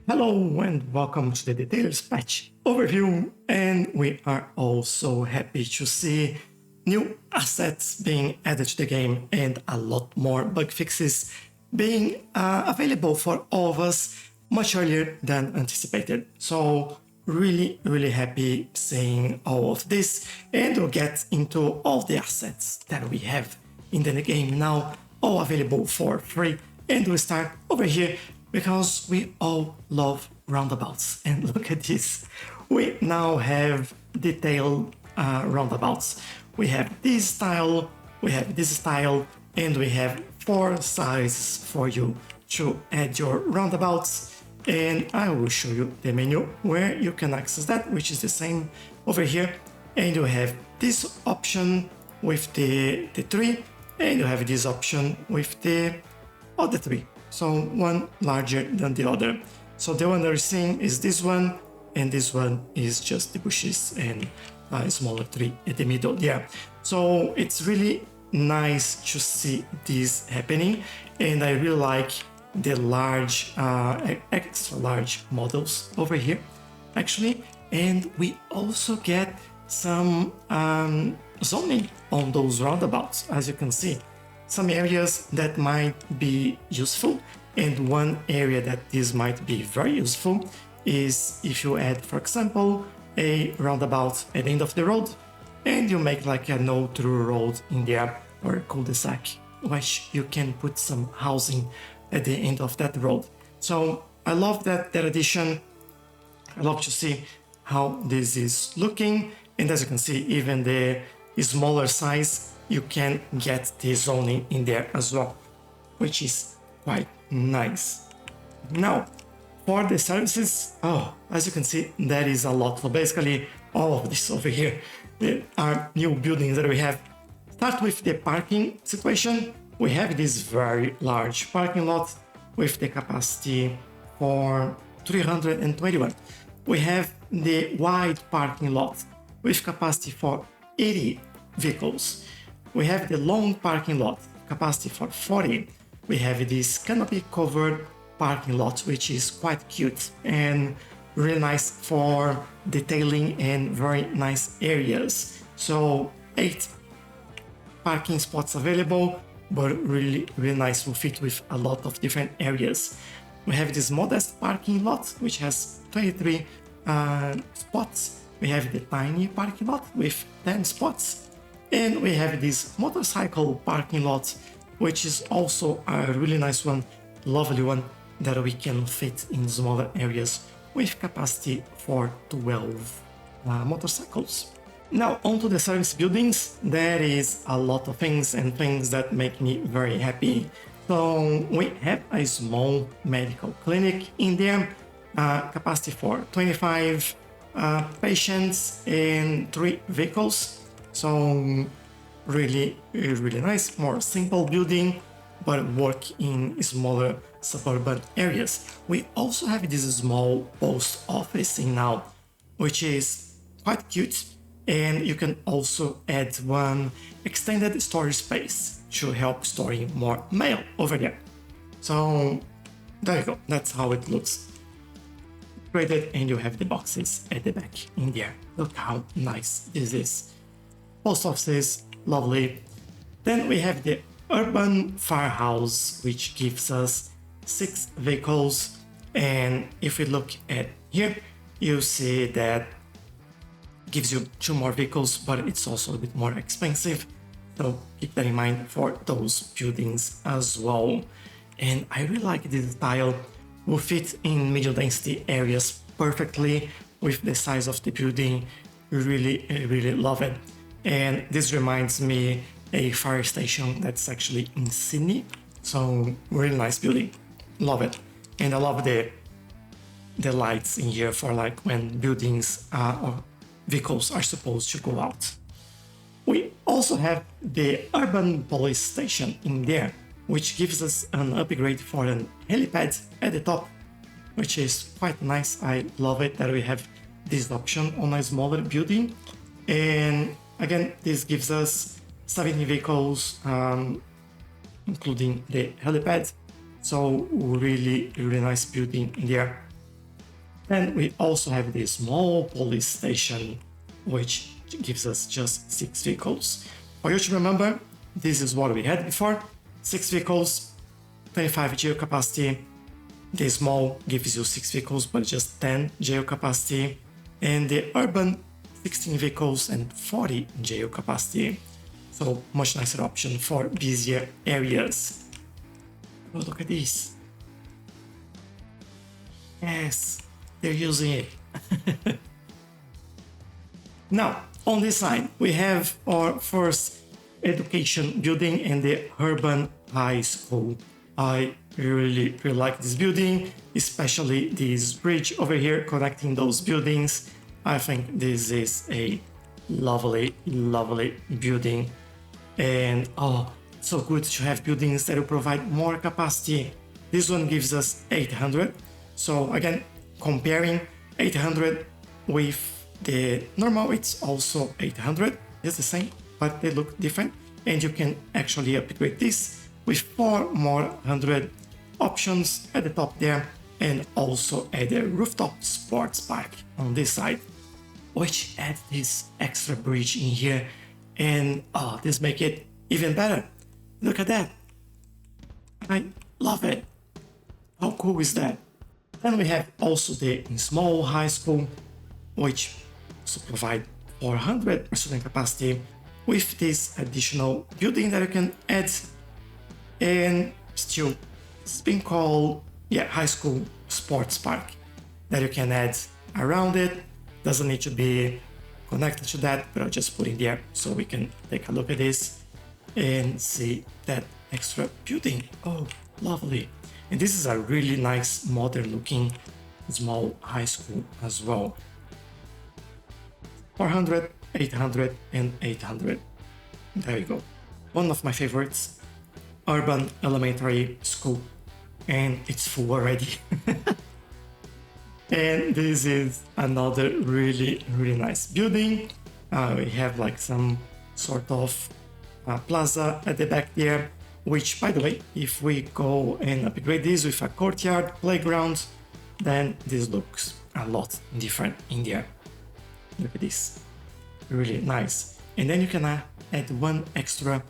Hello and welcome to the Details Patch overview, and we are also happy to see new assets being added to the game and a lot more bug fixes being available for all of us much earlier than anticipated. So really happy seeing all of this, and we'll get into all the assets that we have in the game now, all available for free. And we'll start over here because we all love roundabouts. And look at this. We now have detailed roundabouts. We have this style, we have this style, and we have 4 sizes for you to add your roundabouts. And I will show you the menu where you can access that, which is the same over here. And you have this option with the 3, and you have this option with the other 3. So one larger than the other. So the one that we're seeing is this one, and this one is just the bushes and a smaller tree at the middle there. So it's really nice to see this happening, and I really like the large, extra large models over here, actually. And we also get some zoning on those roundabouts, as you can see. Some areas that might be useful, and one area that this might be very useful is if you add, for example, a roundabout at the end of the road, and you make like a no-through road in there, or a cul-de-sac, which you can put some housing at the end of that road. So I love that addition. I love to see how this is looking, and as you can see, even the smaller size, you can get the zoning in there as well, which is quite nice. Now, for the services, as you can see, there is a lot. So basically, all of this over here, there are new buildings that we have. Start with the parking situation. We have this very large parking lot with the capacity for 321. We have the wide parking lot with capacity for 80 vehicles. We have the long parking lot, capacity for 40. We have this canopy covered parking lot, which is quite cute and really nice for detailing and very nice areas. So 8 parking spots available, but really nice, will fit with a lot of different areas. We have this modest parking lot, which has 23 spots. We have the tiny parking lot with 10 spots. And we have this motorcycle parking lot, which is also a really nice one, lovely one, that we can fit in smaller areas with capacity for 12 motorcycles. Now, onto the service buildings. There is a lot of things and things that make me very happy. So we have a small medical clinic in there, capacity for 25 patients and 3 vehicles. So really nice, more simple building, but work in smaller suburban areas. We also have this small post office in now, which is quite cute, and you can also add one extended storage space to help storing more mail over there. So there you go, that's how it looks. Graded, and you have the boxes at the back in there. Look how nice this is. Post offices, lovely. Then we have the urban Firhouse, which gives us 6 vehicles. And if we look at here, you see that gives you 2 more vehicles, but it's also a bit more expensive. So keep that in mind for those buildings as well. And I really like this style. Will fit in medium density areas perfectly with the size of the building. Really love it. And this reminds me a fire station that's actually in Sydney. So really nice building, love it. And I love the lights in here for like when buildings or vehicles are supposed to go out. We also have the urban police station in there, which gives us an upgrade for an helipad at the top, which is quite nice. I love it that we have this option on a smaller building. And again, this gives us 70 vehicles, including the helipad. So really nice building in there. Then we also have the small police station, which gives us just 6 vehicles. For you to remember, this is what we had before. 6 vehicles, 25 jail capacity. The small gives you 6 vehicles, but just 10 jail capacity. And the urban, 16 vehicles and 40 jail capacity. So much nicer option for busier areas. Oh, look at this. Yes, they're using it. Now, on this side, we have our first education building in the urban high school. I really like this building, especially this bridge over here connecting those buildings. I think this is a lovely building. And oh, so good to have buildings that will provide more capacity. This one gives us 800. So again, comparing 800 with the normal, it's also 800. It's the same, but they look different. And you can actually upgrade this with 4 more 100 options at the top there, and also add a rooftop sports park on this side, which adds this extra bridge in here. And oh, this make it even better. Look at that. I love it. How cool is that? Then we have also the small high school, which also provide 400 student capacity with this additional building that you can add. And still, it's been called high school sports park that you can add around it. Doesn't need to be connected to that, but I'll just put in there so we can take a look at this and see that extra building. Oh, lovely. And this is a really nice modern looking small high school as well. 400, 800 and 800. There you go. One of my favorites, urban elementary school, and it's full already. And this is another really nice building. We have like some sort of plaza at the back there, which, by the way, if we go and upgrade this with a courtyard playground, then this looks a lot different in there. Look at this, really nice. And then you can add one extra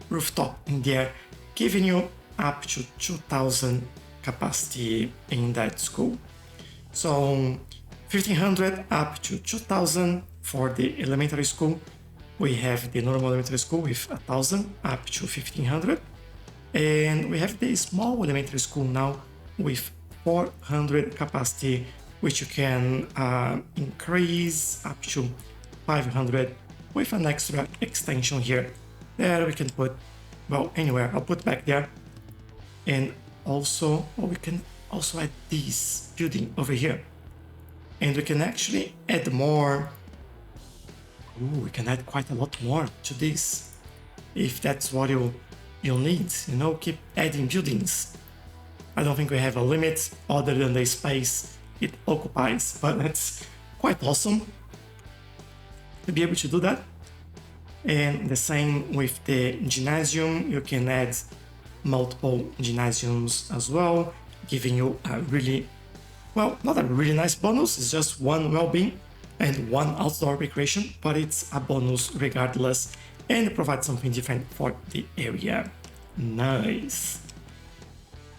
rooftop in there, giving you up to 2000 capacity in that school. So 1500 up to 2000 for the elementary school. We have the normal elementary school with 1000 up to 1500. And we have the small elementary school now with 400 capacity, which you can increase up to 500 with an extra extension here. There we can put, well, anywhere, I'll put back there. And also, we can also add this building over here. And we can actually add more. Ooh, we can add quite a lot more to this. If that's what you'll need, keep adding buildings. I don't think we have a limit other than the space it occupies, but that's quite awesome to be able to do that. And the same with the gymnasium, you can add multiple gymnasiums as well, giving you a really, well, not a really nice bonus, it's just one well-being and one outdoor recreation, but it's a bonus regardless, and it provides something different for the area. Nice.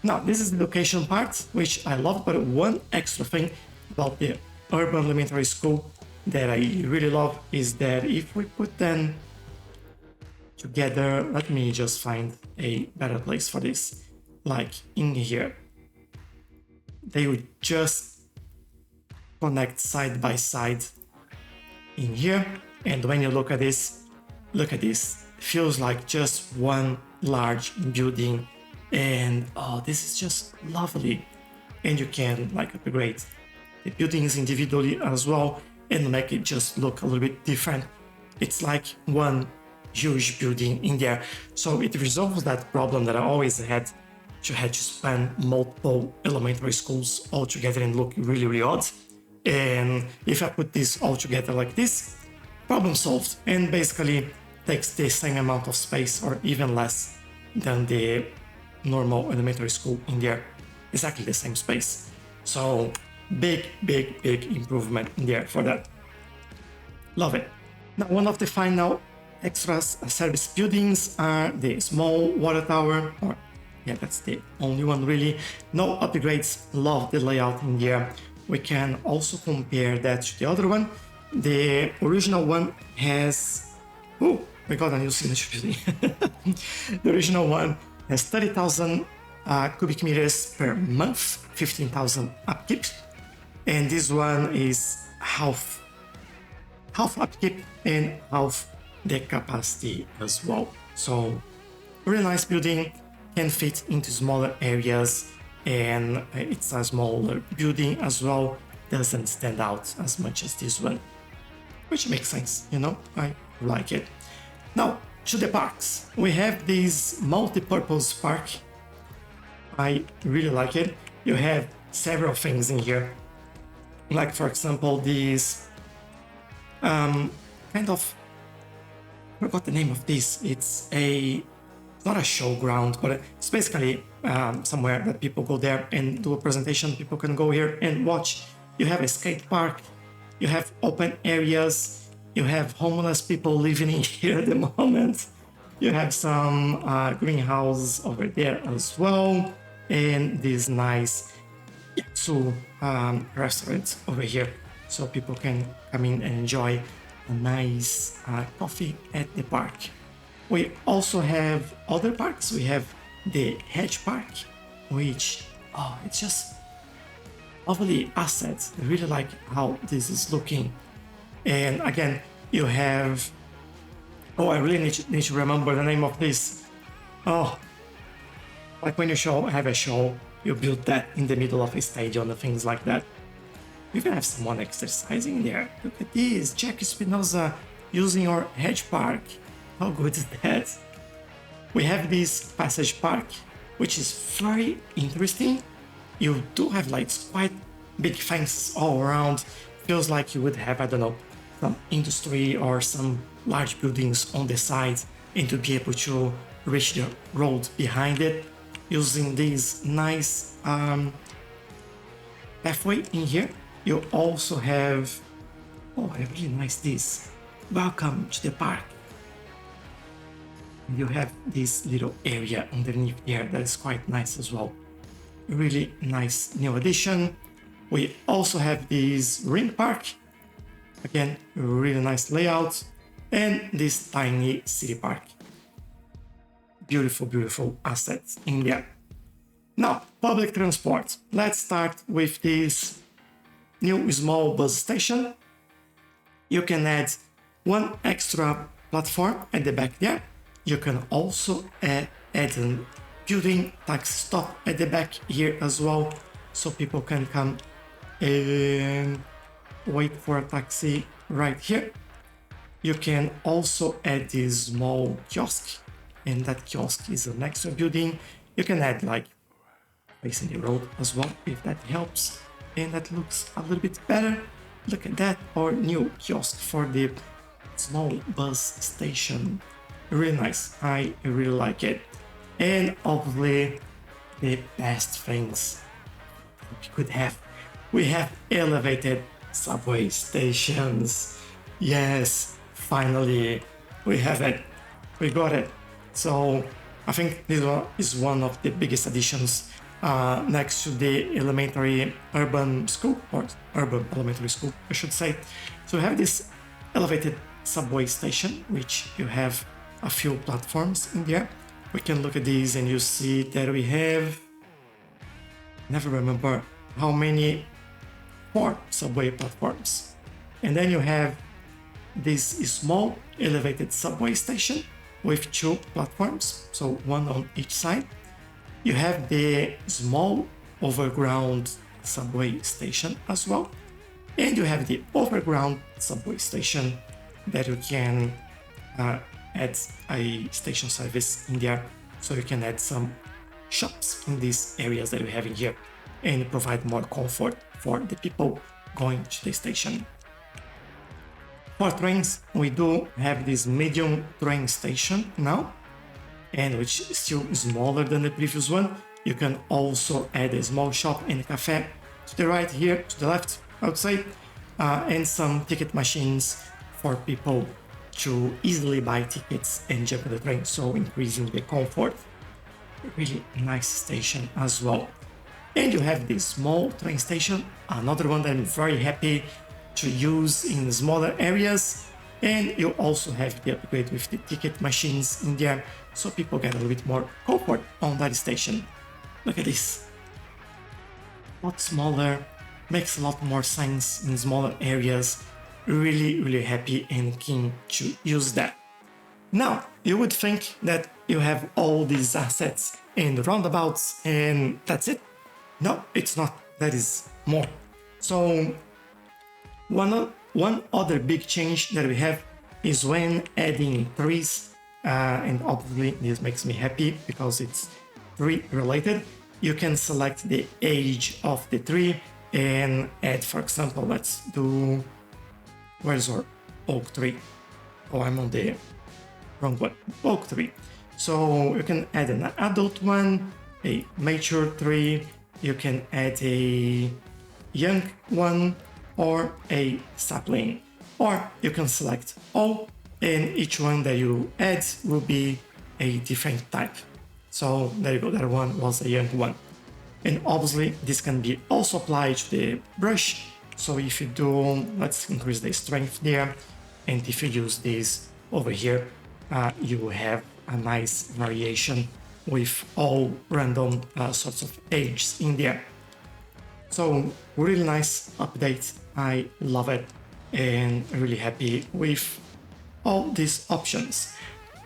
Now, this is the location part, which I love, but one extra thing about the urban elementary school that I really love is that if we put them together, let me just find a better place for this, like in here, they would just connect side by side in here. And when you look at this, feels like just one large building. And oh, this is just lovely. And you can like upgrade the buildings individually as well and make it just look a little bit different. It's like one huge building in there. So it resolves that problem that I always had to span multiple elementary schools all together and look really odd. And if I put this all together like this, problem solved, and basically takes the same amount of space or even less than the normal elementary school in there. Exactly the same space. So big improvement in there for that. Love it. Now, one of the final extras service buildings are the small water tower, or yeah, that's the only one really. No upgrades, love the layout in there. We can also compare that to the other one. The original one has, oh, we got a new signature building. The original one has 30,000 cubic meters per month, 15,000 upkeep. And this one is half upkeep and half the capacity as well. So really nice building, can fit into smaller areas, and it's a smaller building as well, doesn't stand out as much as this one, which makes sense, you know, I like it. Now to the parks, we have this multi-purpose park. I really like it. You have several things in here, like for example this kind of, I forgot the name of this. It's not a showground, but it's basically somewhere that people go there and do a presentation. People can go here and watch. You have a skate park, you have open areas, you have homeless people living in here at the moment. You have some greenhouse over there as well, and this nice Yatsu restaurant over here, so people can come in and enjoy a nice coffee at the park. We also have other parks. We have the Hedge Park, which, it's just lovely assets. I really like how this is looking. And again, you have, I really need to remember the name of this. Like when you have a show, you build that in the middle of a stadium and things like that. We even have someone exercising there. Look at this, Jack Spinoza using our Hedge Park. How good is that? We have this Passage Park, which is very interesting. You do have like quite big fences all around. Feels like you would have, I don't know, some industry or some large buildings on the side, and to be able to reach the road behind it using this nice pathway in here. You also have, I really nice this. Welcome to the park. You have this little area underneath there that is quite nice as well. Really nice new addition. We also have this ring park. Again, really nice layout. And this tiny city park. Beautiful assets in there. Now, public transport. Let's start with this new small bus station. You can add one extra platform at the back there. You can also add a building taxi stop at the back here as well, so people can come and wait for a taxi right here. You can also add this small kiosk, and that kiosk is an extra building. You can add like facing the road as well, if that helps, and that looks a little bit better. Look at that, or new kiosk for the small bus station. Really nice, I really like it. And obviously the best things we could have, we have elevated subway stations. Yes, finally we have it, we got it. So I think this one is one of the biggest additions next to the elementary urban school, or urban elementary school I should say. So we have this elevated subway station, which you have a few platforms in there. We can look at these and you see that we have, never remember how many, 4 subway platforms. And then you have this small elevated subway station with 2 platforms, so one on each side. You have the small overground subway station as well. And you have the overground subway station that you can add a station service in there, so you can add some shops in these areas that we have in here and provide more comfort for the people going to the station. For trains, we do have this medium train station now, and which is still smaller than the previous one. You can also add a small shop and cafe, to the right here, to the left, I would say, and some ticket machines for people to easily buy tickets and jump on the train, so increasing the comfort. Really nice station as well. And you have this small train station, another one that I'm very happy to use in smaller areas. And you also have the upgrade with the ticket machines in there, so people get a little bit more comfort on that station. Look at this. A lot smaller, makes a lot more sense in smaller areas. Really happy and keen to use that. Now, you would think that you have all these assets and roundabouts and that's it. No, it's not. That is more. So one other big change that we have is when adding trees, and obviously this makes me happy because it's tree related. You can select the age of the tree and add, for example, let's do, where's our oak tree? Oh, I'm on the wrong one, oak tree. So you can add an adult one, a mature tree, you can add a young one, or a sapling. Or you can select all, and each one that you add will be a different type. So there you go, that one was a young one. And obviously this can be also applied to the brush. So if you do, let's increase the strength there, and if you use this over here, you have a nice variation with all random sorts of ages in there. So really nice update, I love it, and really happy with all these options.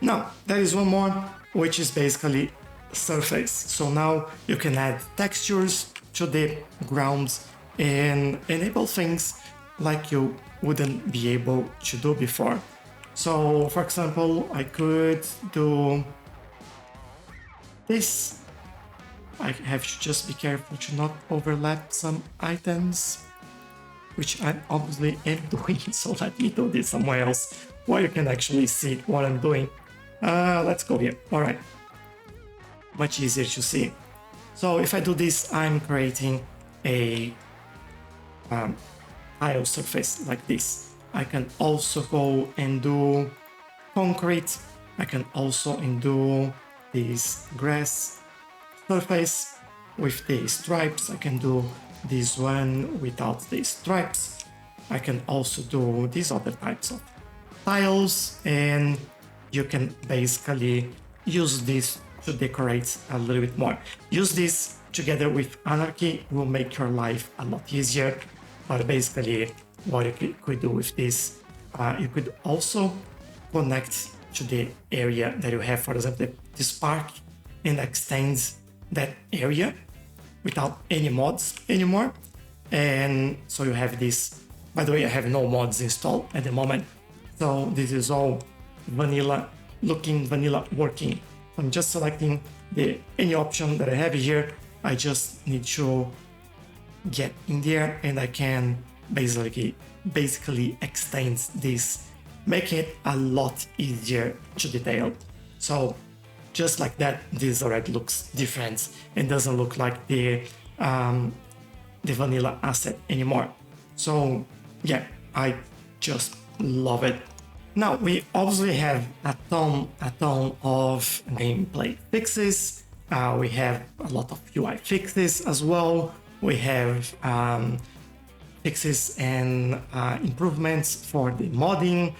Now there is one more, which is basically surface. So now you can add textures to the ground and enable things like you wouldn't be able to do before. So for example, I could do this. I have to just be careful to not overlap some items, which I obviously am doing, so let me do this somewhere else where you can actually see what I'm doing. Let's go here. All right, much easier to see. So if I do this, I'm creating a tile surface like this. I can also go and do concrete. I can also do this grass surface with the stripes. I can do this one without the stripes. I can also do these other types of tiles, and you can basically use this to decorate a little bit more. Use this together with Anarchy will make your life a lot easier. But basically what you could do with this, you could also connect to the area that you have, for example, this park, and extend that area without any mods anymore. And so you have this, by the way, I have no mods installed at the moment. So this is all vanilla looking, vanilla working. I'm just selecting any option that I have here. I just need to get in there and I can basically extend this, making it a lot easier to detail. So just like that, this already looks different and doesn't look like the vanilla asset anymore. So yeah, I just love it. Now we obviously have a ton of gameplay fixes. We have a lot of UI fixes as well. We have fixes and improvements for the modding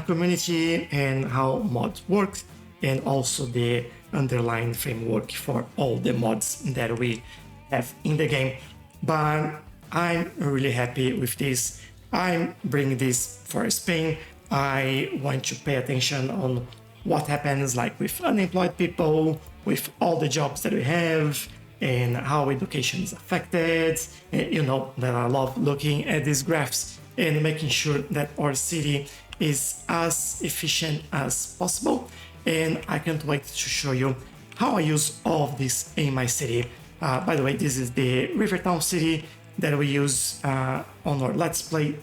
community and how mods work, and also the underlying framework for all the mods that we have in the game. But I'm really happy with this. I'm bringing this for a spin. I want to pay attention on what happens like with unemployed people, with all the jobs that we have, and how education is affected. You know that I love looking at these graphs and making sure that our city is as efficient as possible. And I can't wait to show you how I use all of this in my city. By the way, this is the Rivertown city that we use on our Let's Play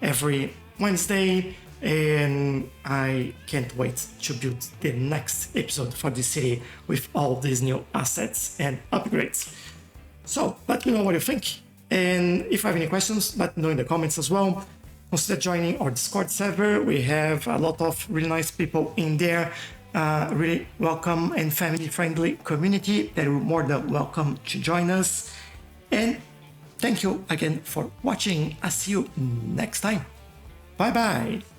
every Wednesday. And I can't wait to build the next episode for this city with all these new assets and upgrades. So let me know what you think. And if you have any questions, let me know in the comments as well. Consider joining our Discord server. We have a lot of really nice people in there. Really welcome and family-friendly community. They're more than welcome to join us. And thank you again for watching. I'll see you next time. Bye-bye.